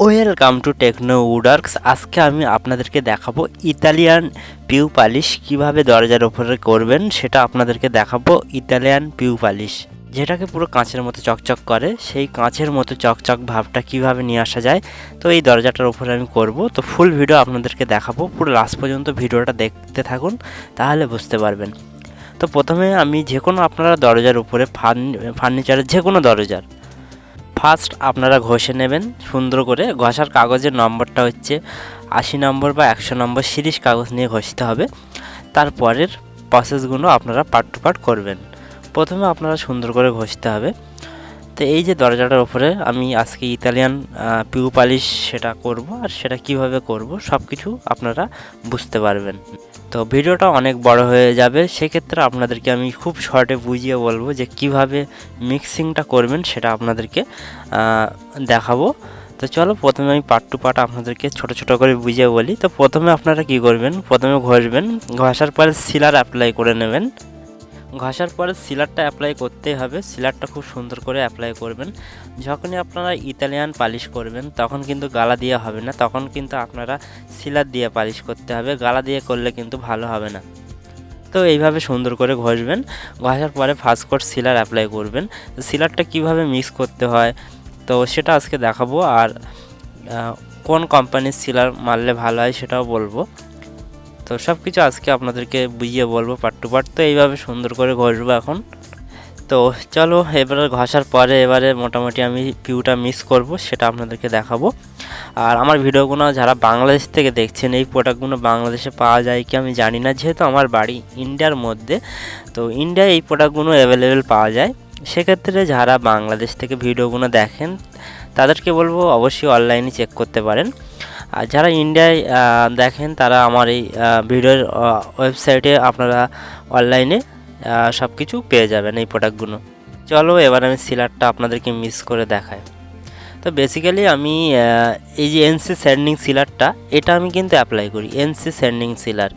Welcome to techno উডওয়ার্কস। আজকে আমি আপনাদেরকে দেখাবো ইতালিয়ান পিউ পালিশ কিভাবে দরজার উপরে করবেন, সেটা আপনাদেরকে দেখাবো। ইতালিয়ান পিউ পালিশ যেটাকে পুরো কাঁচের মতো চকচক করে, সেই কাঁচের মতো চকচক ভাবটা কিভাবে নিয়ে আসা যায়, তো এই দরজাটার উপরে আমি করব। তো ফুল ভিডিও আপনাদেরকে দেখাবো, পুরো লাস্ট পর্যন্ত ভিডিওটা দেখতে থাকুন, তাহলে বুঝতে পারবেন। তো প্রথমে আমি যে কোনো আপনারা দরজার উপরে ফার্নিচারের যে কোনো দরজার ফার্স্ট আপনারা ঘষে নেবেন সুন্দর করে। ঘষার কাগজের নম্বরটা হচ্ছে 80 নম্বর বা 100 নম্বর সিরিজ কাগজ নিয়ে ঘষতে হবে। তারপরের প্রসেসগুলো আপনারা পার্ট টু পার্ট করবেন। প্রথমে আপনারা সুন্দর করে ঘষতে হবে। তো এই যে দরজাটার উপরে আমি আজকে ইতালিয়ান পিউ পালিশ সেটা করব, আর সেটা কিভাবে করব সব কিছু আপনারা বুঝতে পারবেন। তো ভিডিওটা অনেক বড় হয়ে যাবে, সেক্ষেত্রে আপনাদেরকে আমি খুব শর্টে বুঝিয়ে বলবো যে কিভাবে মিক্সিংটা করবেন, সেটা আপনাদেরকে দেখাবো। তো চলো প্রথমে আমি পার্ট টু পার্ট আপনাদেরকে ছোট ছোট করে বুঝিয়ে বলি। তো প্রথমে আপনারা কি করবেন, প্রথমে ঘষবেন। ঘষার পরে সিলার অ্যাপ্লাই করে নেবেন। ঘষার পরে সিলারটা অ্যাপ্লাই করতেই হবে। সিলারটা খুব সুন্দর করে অ্যাপ্লাই করবেন। যখনই আপনারা ইতালিয়ান পালিশ করবেন তখন কিন্তু গালা দিয়ে হবে না, তখন কিন্তু আপনারা সিলার দিয়ে পালিশ করতে হবে। গালা দিয়ে করলে কিন্তু ভালো হবে না। তো এইভাবে সুন্দর করে ঘষবেন। ঘষার পরে ফার্স্ট কোট সিলার অ্যাপ্লাই করবেন। সিলারটা কিভাবে মিক্স করতে হয় তো সেটা আজকে দেখাবো, আর কোন কোম্পানির সিলার মারলে ভালো হয় সেটাও বলবো। তো সব কিছু আজকে আপনাদেরকে বুঝিয়ে বলবো পার্ট টু পার্ট। তো এইভাবে সুন্দর করে ঘষবো এখন। তো চলো এবারে ঘষার পরে এবারে মোটামুটি আমি পিউটা মিক্স করব, সেটা আপনাদেরকে দেখাবো। আর আমার ভিডিওগুলো যারা বাংলাদেশ থেকে দেখছেন, এই প্রোডাক্টগুলো বাংলাদেশে পাওয়া যায় কি আমি জানি না, যেহেতু আমার বাড়ি ইন্ডিয়ার মধ্যে। তো ইন্ডিয়ায় এই প্রোডাক্টগুলো অ্যাভেলেবেল পাওয়া যায়। সেক্ষেত্রে যারা বাংলাদেশ থেকে ভিডিওগুলো দেখেন তাদেরকে বলবো অবশ্যই অনলাইনে চেক করতে পারেন। আর যারা ইন্ডিয়ায় দেখেন তারা আমার এই ভিডিওর ওয়েবসাইটে আপনারা অনলাইনে সব কিছু পেয়ে যাবেন এই প্রোডাক্টগুলো। চলো এবার আমি সিলারটা আপনাদেরকে মিক্স করে দেখাই। তো বেসিক্যালি আমি এই যে এনসি স্যান্ডিং সিলারটা, এটা আমি কিন্তু অ্যাপ্লাই করি। এনসি স্যান্ডিং সিলার,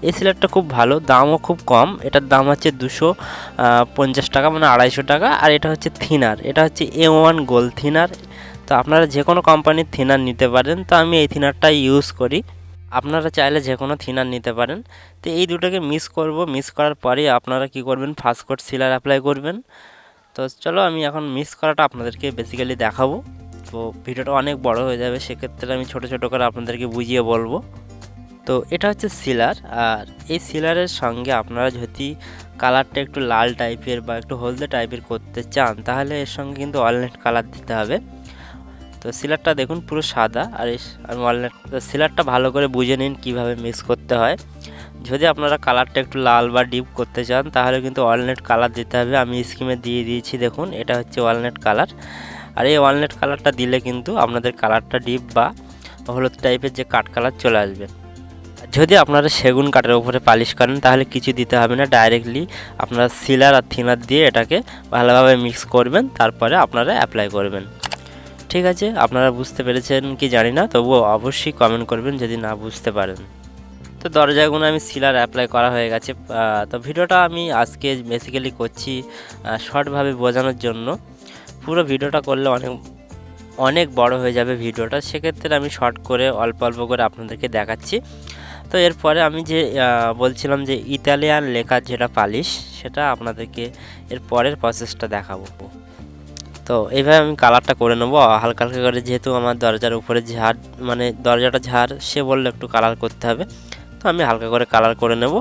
এই সিলারটা খুব ভালো, দামও খুব কম। এটার দাম হচ্ছে 250 টাকা, মানে 250 টাকা। আর এটা হচ্ছে থিনার, এটা হচ্ছে A1 গোল্ড থিনার। তো আপনারা যে কোনো কোম্পানির থিনার নিতে পারেন। তো আমি এই থিনারটা ইউজ করি, আপনারা চাইলে যে কোনো থিনার নিতে পারেন। তো এই দুটোকে মিক্স করব। মিক্স করার পরে আপনারা কি করবেন, ফার্স্ট কোট সিলার অ্যাপ্লাই করবেন। তো চলো আমি এখন মিক্স করাটা আপনাদেরকে বেসিক্যালি দেখাবো। তো ভিডিওটা অনেক বড় হয়ে যাবে, সেক্ষেত্রে আমি ছোট ছোট করে আপনাদেরকে বুঝিয়ে বলবো। তো এটা হচ্ছে সিলার, আর এই সিলারের সঙ্গে আপনারা যদি কালারটা একটু লাল টাইপের বা একটু হলদে টাইপের করতে চান, তাহলে এর সঙ্গে কিন্তু ওয়ালনাট কালার দিতে হবে। তো সিলারটা দেখুন পুরো সাদা, আর আমি ওয়ালনাট। তো সিলারটা ভালো করে বুঝে নিন কিভাবে মিক্স করতে হয়। যদি আপনারা কালারটা একটু লাল বা ডিপ করতে চান, তাহলে কিন্তু ওয়ালনাট কালার দিতে হবে। আমি স্কিমে দিয়ে দিয়েছি, দেখুন এটা হচ্ছে ওয়ালনাট কালার। আর এই ওয়ালনাট কালারটা দিলে কিন্তু আপনাদের কালারটা ডিপ বা হলুদ টাইপের যে কাঠ কালার চলে আসবে। যদি আপনারা সেগুন কাঠের উপরে পালিশ করেন তাহলে কিছু দিতে হবে না, ডাইরেক্টলি আপনারা সিলার আর থিনার দিয়ে এটাকে ভালোভাবে মিক্স করবেন, তারপরে আপনারা অ্যাপ্লাই করবেন। ঠিক আছে, আপনারা বুঝতে পেরেছেন কি জানি না, তবুও অবশ্যই কমেন্ট করবেন যদি না বুঝতে পারেন। তো দরজাগুলো আমি সিলার অ্যাপ্লাই করা হয়ে গেছে। তো ভিডিওটা আমি আজকে বেসিক্যালি করছি শর্টভাবে বোঝানোর জন্য। পুরো ভিডিওটা করলে অনেক বড় হয়ে যাবে ভিডিওটা, সেক্ষেত্রে আমি শর্ট করে অল্প অল্প করে আপনাদেরকে দেখাচ্ছি। তো এরপরে আমি যে বলছিলাম যে ইতালিয়ান লেখার যেটা পালিশ, সেটা আপনাদেরকে এর পরের প্রসেসটা দেখাবো। তো এইভাবে আমি কালারটা করে নেবো হালকা হালকা করে, যেহেতু আমার দরজার উপরে ঝাড়, মানে দরজাটা ঝাড়, সে বললে একটু কালার করতে হবে। তো আমি হালকা করে কালার করে নেব।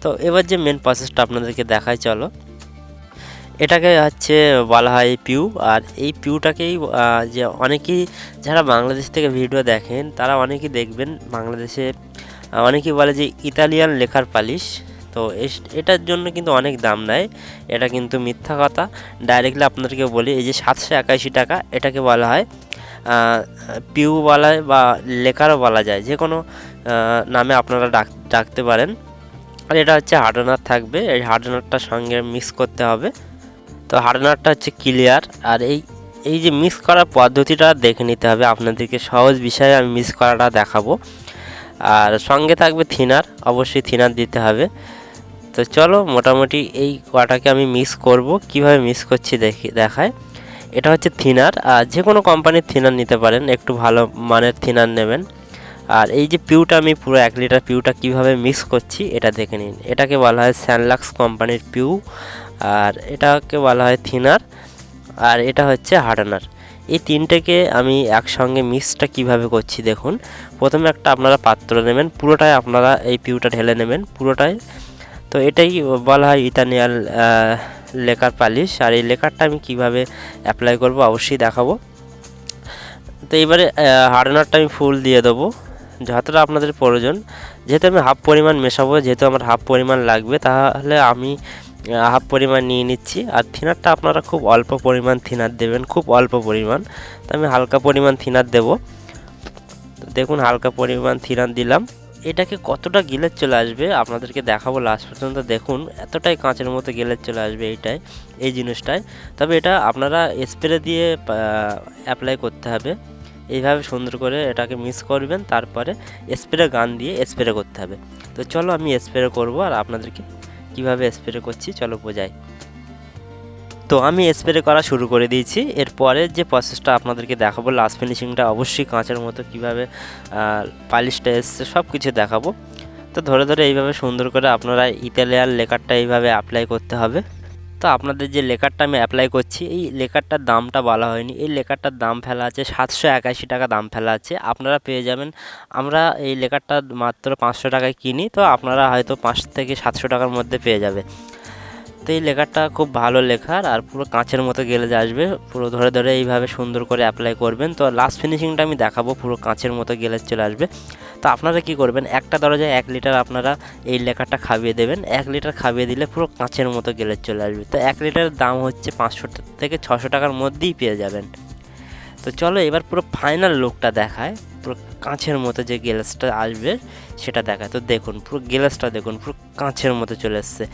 তো এবার যে মেন প্রসেসটা আপনাদেরকে দেখাই, চলো। এটাকে হচ্ছে বলা হয় পিউ। আর এই পিউটাকেই যে অনেকেই যারা বাংলাদেশ থেকে ভিডিও দেখেন তারা অনেকেই দেখবেন বাংলাদেশে অনেকেই বলে যে ইতালিয়ান লেখার পালিশ। তো এটার জন্য কিন্তু অনেক দাম নেয়, এটা কিন্তু মিথ্যা কথা। ডাইরেক্টলি আপনাদেরকে বলি, এই যে 781 টাকা, এটাকে বলা হয় পিউ বলা হয় বা লেখারও বলা যায়, যে কোনো নামে আপনারা ডাকতে পারেন। আর এটা হচ্ছে হার্ডনার থাকবে, এই হার্ডনারটার সঙ্গে মিক্স করতে হবে। তো হার্ডনারটা হচ্ছে ক্লিয়ার। আর এই যে মিক্স করার পদ্ধতিটা দেখে নিতে হবে আপনাদেরকে, সহজ বিষয়ে আমি মিক্স করাটা দেখাবো। আর সঙ্গে থাকবে থিনার, অবশ্যই থিনার দিতে হবে। তো চলো মোটামুটি এই কটাকে আমি মিক্স করব, কিভাবে মিক্স করছি দেখায়। এটা হচ্ছে থিনার, আর যে কোনো কোম্পানির থিনার নিতে পারেন, একটু ভালো মানের থিনার নেবেন। আর এই যে পিউটা আমি পুরো 1 লিটার পিউটা কিভাবে মিক্স করছি এটা দেখে নিন। এটাকে বলা হয় স্যানলাক্স কোম্পানির পিউ, আর এটাকে বলা হয় থিনার, আর এটা হচ্ছে হার্ডেনার। এই তিনটেকে আমি একসঙ্গে মিক্সটা কিভাবে করছি দেখুন। প্রথমে একটা আপনারা পাত্র নেবেন, পুরোটাই আপনারা এই পিউটা ঢেলে নেবেন পুরোটাই। তো এটাই বলা হয় ইতালিয়ান লেকার পালিশ। আর এই লেকারটা আমি কিভাবে অ্যাপ্লাই করব অবশ্যই দেখাবো। তো এবারে হার্ডেনারটা আমি ফুল দিয়ে দেবো যতটা আপনাদের প্রয়োজন। যেহেতু আমি হাফ পরিমাণ মেশাবো, যেহেতু আমার হাফ পরিমাণ লাগবে, তাহলে আমি হাফ পরিমাণ নিয়ে নিচ্ছি। আর থিনারটা আপনারা খুব অল্প পরিমাণ থিনার দেবেন, খুব অল্প পরিমাণ। তো আমি হালকা পরিমাণ থিনার দেবো। তো দেখুন হালকা পরিমাণ থিনার দিলাম। এটাকে কতটা গিলেজ চলে আসবে আপনাদেরকে দেখাবো লাস্ট পর্যন্ত দেখুন। এতটাই কাঁচের মতো গিলেজ চলে আসবে এই জিনিসটায়। তবে এটা আপনারা স্প্রে দিয়ে অ্যাপ্লাই করতে হবে। এইভাবে সুন্দর করে এটাকে মিক্স করবেন, তারপরে স্প্রে গান দিয়ে স্প্রে করতে হবে। তো চলো আমি স্প্রে করব আর আপনাদেরকে কিভাবে স্প্রে করছি চলো বোঝাই। তো আমি স্প্রে করা শুরু করে দিয়েছি। এরপরে যে প্রসেসটা আপনাদেরকে দেখাবো, লাস্ট ফিনিশিংটা অবশ্যই কাঁচের মতো কীভাবে পালিশটা এসছে সব কিছু দেখাবো। তো ধরে ধরে এইভাবে সুন্দর করে আপনারা ইতালিয়ান লেকারটা এইভাবে অ্যাপ্লাই করতে হবে। তো আপনাদের যে লেকারটা আমি অ্যাপ্লাই করছি, এই লেকারটার দামটা বলা হয়নি। এই লেকারটার দাম ফেলা আছে 781 টাকা দাম ফেলা আছে, আপনারা পেয়ে যাবেন। আমরা এই লেকারটা মাত্র 500 টাকায় কিনি, তো আপনারা হয়তো 500 থেকে 700 টাকার মধ্যে পেয়ে যাবে। তো এই লেকারটা খুব ভালো লেখার, আর পুরো কাঁচের মতো গেলেজ আসবে। পুরো ধরে ধরে এইভাবে সুন্দর করে অ্যাপ্লাই করবেন। তো লাস্ট ফিনিশিংটা আমি দেখাবো, পুরো কাঁচের মতো গেলেজ চলে আসবে। তো আপনারা কি করবেন, একটা দরজায় 1 লিটার আপনারা এই লেকারটা খাবিয়ে দেবেন। 1 লিটার খাবিয়ে দিলে পুরো কাঁচের মতো গেলেজ চলে আসবে। তো 1 লিটারের দাম হচ্ছে 500 থেকে 600 টাকার মধ্যেই পেয়ে যাবেন। তো চলো এবার পুরো ফাইনাল লুকটা দেখায়, পুরো কাঁচের মতো যে গ্লাসটা আসবে সেটা দেখায়। তো দেখুন পুরো গ্লাসটা দেখুন, পুরো কাঁচের মতো চলে এসছে।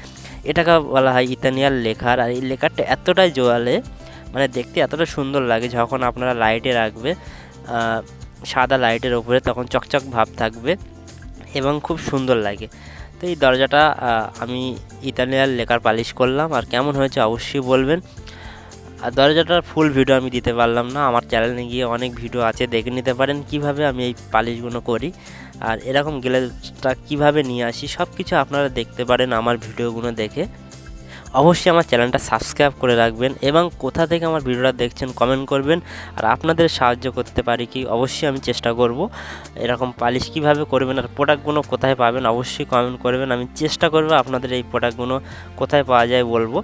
এটাকে বলা হয় ইতালিয়ান লেকার। আর এই লেকারটা এতটাই জোয়ালে, মানে দেখতে এতটা সুন্দর লাগে, যখন আপনারা লাইটে রাখবে সাদা লাইটের ওপরে, তখন চকচক ভাব থাকবে এবং খুব সুন্দর লাগে। তো এই দরজাটা আমি ইতালিয়ান লেকার পালিশ করলাম, আর কেমন হয়েছে অবশ্যই বলবেন। আর দরজাটার ফুল ভিডিও আমি দিতে পারলাম না, আমার চ্যানেলে গিয়ে অনেক ভিডিও আছে, দেখে নিতে পারেন কিভাবে আমি এই পালিশগুলো করি আর এরকম গ্লেজটা কিভাবে নিয়ে আসি। সব কিছু আপনারা দেখতে পারেন আমার ভিডিওগুলো দেখে। অবশ্যই আমার চ্যানেলটা সাবস্ক্রাইব করে রাখবেন এবং কোথা থেকে আমার ভিডিওটা দেখছেন কমেন্ট করবেন। আর আপনাদের সাহায্য করতে পারি কি অবশ্যই আমি চেষ্টা করব। এরকম পালিশ কিভাবে করবেন আর প্রোডাক্টগুলো কোথায় পাবেন অবশ্যই কমেন্ট করবেন। আমি চেষ্টা করব আপনাদের এই প্রোডাক্টগুলো কোথায় পাওয়া যায় বলবো।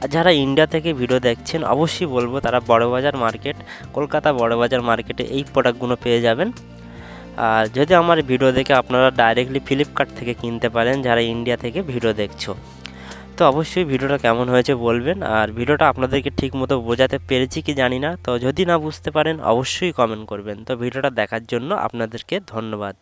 আর যারা ইন্ডিয়া থেকে ভিডিও দেখছেন অবশ্যই বলবো তারা বড়বাজার মার্কেট, কলকাতা বড়বাজার মার্কেটে এই প্রোডাক্টগুলো পেয়ে যাবেন। আর যদি আমার ভিডিও দেখে আপনারা ডাইরেক্টলি ফ্লিপকার্ট থেকে কিনতে পারেন যারা ইন্ডিয়া থেকে ভিডিও দেখছো। তো অবশ্যই ভিডিওটা কেমন হয়েছে বলবেন। আর ভিডিওটা আপনাদেরকে ঠিক মতো বোঝাতে পেরেছি কি জানি না, তো যদি না বুঝতে পারেন অবশ্যই কমেন্ট করবেন। তো ভিডিওটা দেখার জন্য আপনাদেরকে ধন্যবাদ।